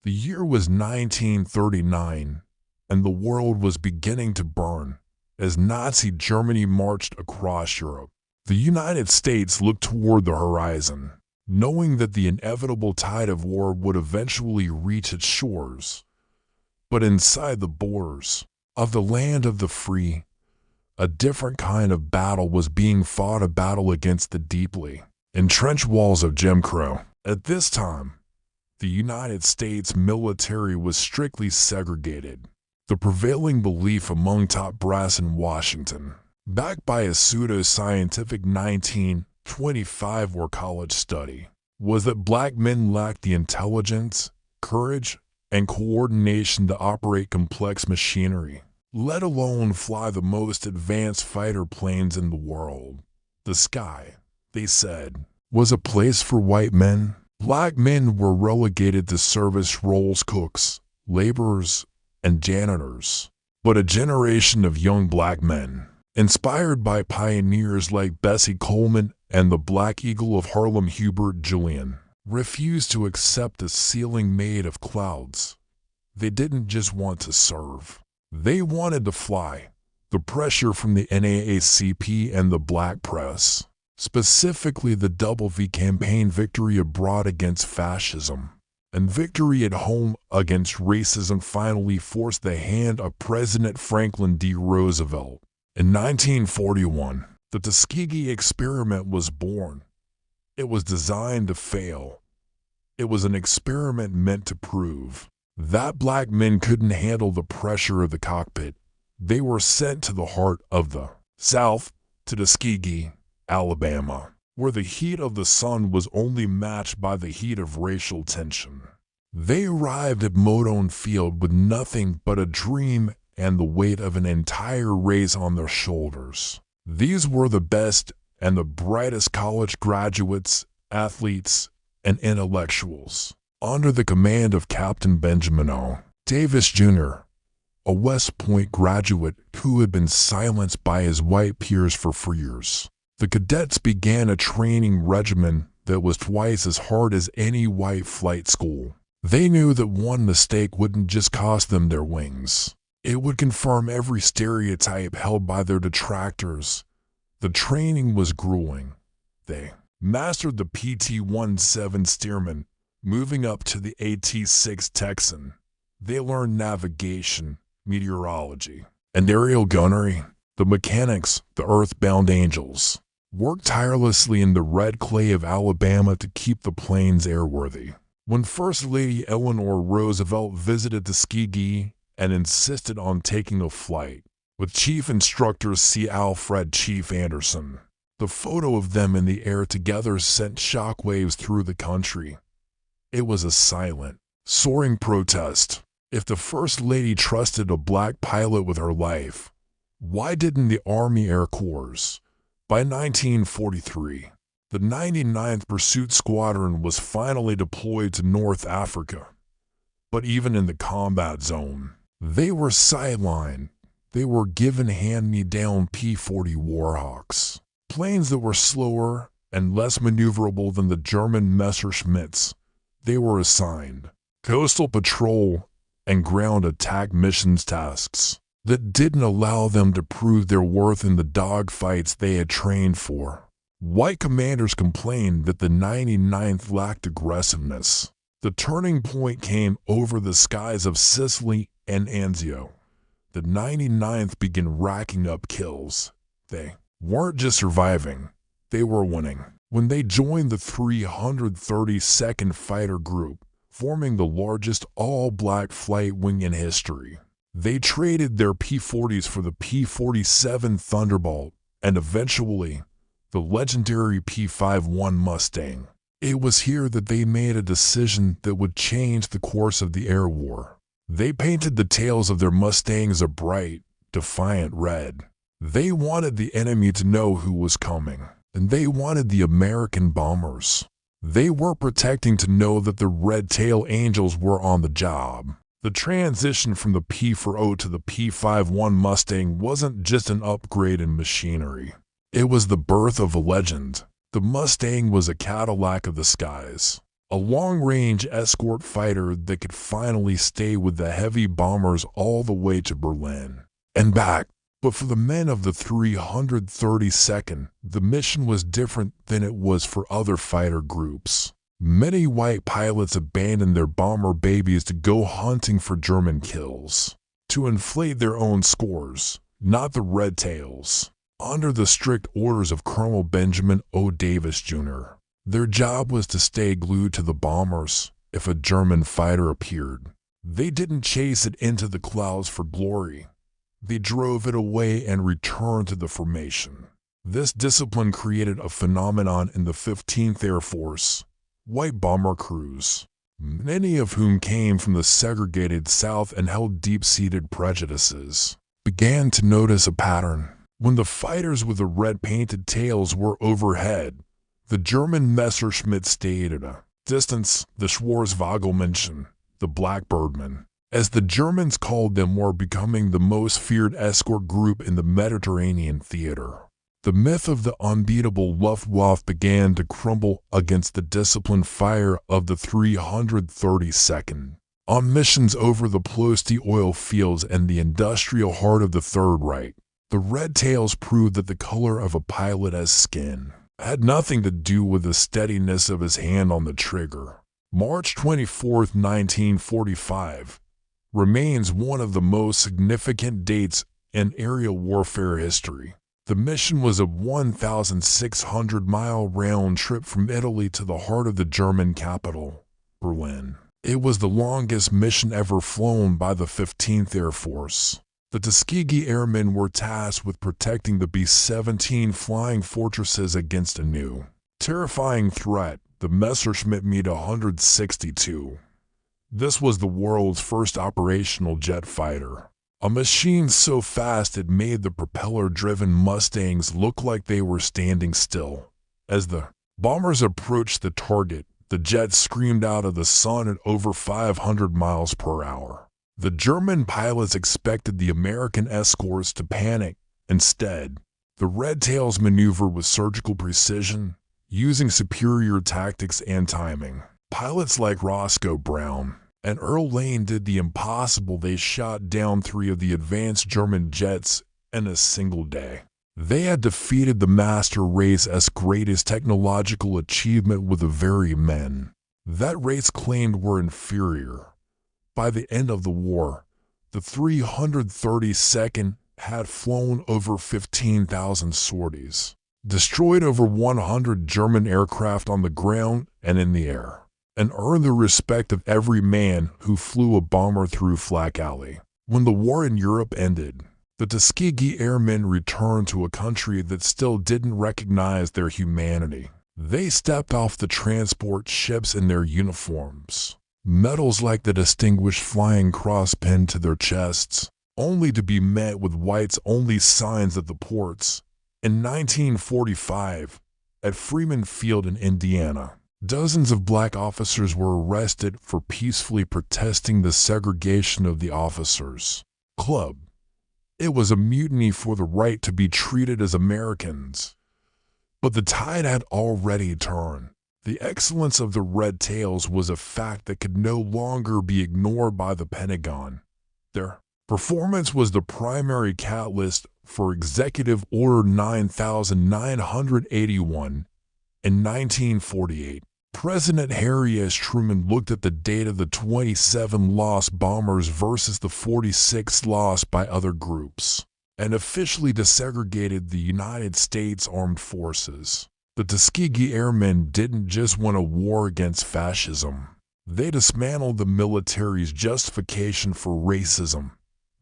The year was 1939, and the world was beginning to burn as Nazi Germany marched across Europe. The United States looked toward the horizon, knowing that the inevitable tide of war would eventually reach its shores. But inside the borders of the land of the free, a different kind of battle was being fought, a battle against the deeply entrenched walls of Jim Crow. At this time, the United States military was strictly segregated, the prevailing belief among top brass in Washington, backed by a pseudo-scientific 1925 war college study, was that black men lacked the intelligence, courage, and coordination to operate complex machinery, let alone fly the most advanced fighter planes in the world. The sky, they said, was a place for white men. Black men were relegated to service roles, cooks, laborers, and janitors. But a generation of young black men, inspired by pioneers like Bessie Coleman and the Black Eagle of Harlem, Hubert Julian, refused to accept a ceiling made of clouds. They didn't just want to serve. They wanted to fly. The pressure from the NAACP and the black press, specifically the W campaign victory abroad against fascism and victory at home against racism, finally forced the hand of President Franklin D. Roosevelt. In 1941, the Tuskegee experiment was born. It was designed to fail. It was an experiment meant to prove that black men couldn't handle the pressure of the cockpit. They were sent to the heart of the South, to Tuskegee, Alabama, where the heat of the sun was only matched by the heat of racial tension. They arrived at Moton Field with nothing but a dream and the weight of an entire race on their shoulders. These were the best and the brightest college graduates, athletes, and intellectuals, under the command of Captain Benjamin O. Davis, Jr., a West Point graduate who had been silenced by his white peers for 4 years. The cadets began a training regimen that was twice as hard as any white flight school. They knew that one mistake wouldn't just cost them their wings. It would confirm every stereotype held by their detractors. The training was grueling. They mastered the PT-17 Stearman, moving up to the AT-6 Texan. They learned navigation, meteorology, and aerial gunnery. The mechanics, the Earthbound Angels, worked tirelessly in the red clay of Alabama to keep the planes airworthy. When First Lady Eleanor Roosevelt visited Tuskegee and insisted on taking a flight with Chief Instructor C. Alfred Chief Anderson, the photo of them in the air together sent shockwaves through the country. It was a silent, soaring protest. If the First Lady trusted a black pilot with her life, why didn't the Army Air Corps? By 1943, the 99th Pursuit Squadron was finally deployed to North Africa. But even in the combat zone, they were sidelined. They were given hand-me-down P-40 Warhawks, planes that were slower and less maneuverable than the German Messerschmitts. They were assigned coastal patrol and ground attack missions tasks that didn't allow them to prove their worth in the dogfights they had trained for. White commanders complained that the 99th lacked aggressiveness. The turning point came over the skies of Sicily and Anzio. The 99th began racking up kills. They weren't just surviving, they were winning. When they joined the 332nd Fighter Group, forming the largest all-black flight wing in history, they traded their P-40s for the P-47 Thunderbolt and eventually the legendary P-51 Mustang. It was here that they made a decision that would change the course of the air war. They painted the tails of their Mustangs a bright, defiant red. They wanted the enemy to know who was coming, and they wanted the American bombers they were protecting to know that the Red Tail Angels were on the job. The transition from the P-40 to the P-51 Mustang wasn't just an upgrade in machinery. It was the birth of a legend. The Mustang was a Cadillac of the skies, a long-range escort fighter that could finally stay with the heavy bombers all the way to Berlin and back. But for the men of the 332nd, the mission was different than it was for other fighter groups. Many white pilots abandoned their bomber babies to go hunting for German kills, to inflate their own scores, not the Red Tails. Under the strict orders of Colonel Benjamin O. Davis, Jr., their job was to stay glued to the bombers if a German fighter appeared. They didn't chase it into the clouds for glory. They drove it away and returned to the formation. This discipline created a phenomenon in the 15th Air Force, white bomber crews, many of whom came from the segregated South and held deep-seated prejudices, began to notice a pattern. When the fighters with the red-painted tails were overhead, the German Messerschmitt stayed at a distance. The Schwarzwagelmenschen, the Blackbirdmen, as the Germans called them, were becoming the most feared escort group in the Mediterranean theater. The myth of the unbeatable Luftwaffe began to crumble against the disciplined fire of the 332nd. On missions over the Ploesti oil fields and the industrial heart of the Third Reich, the Red Tails proved that the color of a pilot's skin had nothing to do with the steadiness of his hand on the trigger. March 24, 1945, remains one of the most significant dates in aerial warfare history. The mission was a 1,600-mile round trip from Italy to the heart of the German capital, Berlin. It was the longest mission ever flown by the 15th Air Force. The Tuskegee Airmen were tasked with protecting the B-17 flying fortresses against a new, terrifying threat, the Messerschmitt Me-162. This was the world's first operational jet fighter, a machine so fast it made the propeller-driven Mustangs look like they were standing still. As the bombers approached the target, the jet screamed out of the sun at over 500 miles per hour. The German pilots expected the American escorts to panic. Instead, the Red Tails maneuvered with surgical precision, using superior tactics and timing. Pilots like Roscoe Brown and Earl Lane did the impossible. They shot down 3 of the advanced German jets in a single day. They had defeated the master race's greatest technological achievement with the very men that race claimed were inferior. By the end of the war, the 332nd had flown over 15,000 sorties, destroyed over 100 German aircraft on the ground and in the air, and earned the respect of every man who flew a bomber through Flak Alley. When the war in Europe ended, the Tuskegee Airmen returned to a country that still didn't recognize their humanity. They stepped off the transport ships in their uniforms, medals like the Distinguished Flying Cross pinned to their chests, only to be met with whites-only signs at the ports. In 1945, at Freeman Field in Indiana, dozens of black officers were arrested for peacefully protesting the segregation of the officers' club. It was a mutiny for the right to be treated as Americans. But the tide had already turned. The excellence of the Red Tails was a fact that could no longer be ignored by the Pentagon. Their performance was the primary catalyst for Executive Order 9981 in 1948. President Harry S. Truman looked at the date of the 27 lost bombers versus the 46 lost by other groups, and officially desegregated the United States Armed Forces. The Tuskegee Airmen didn't just win a war against fascism. They dismantled the military's justification for racism.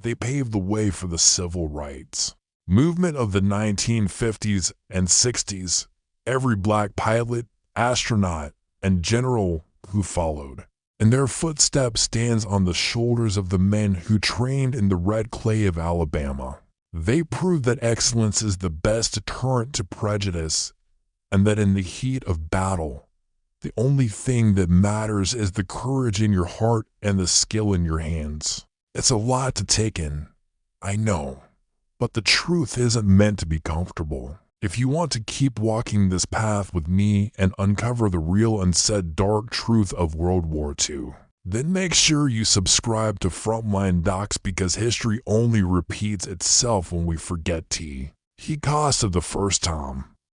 They paved the way for the civil rights movement of the 1950s and 60s. Every black pilot, astronaut, and general who followed in their footsteps stands on the shoulders of the men who trained in the red clay of Alabama. They proved that excellence is the best deterrent to prejudice, and that in the heat of battle, the only thing that matters is the courage in your heart and the skill in your hands. It's a lot to take in, I know, but the truth isn't meant to be comfortable. If you want to keep walking this path with me and uncover the real unsaid dark truth of World War II, then make sure you subscribe to Frontline Docs, because history only repeats itself when we forget he cost of the first time.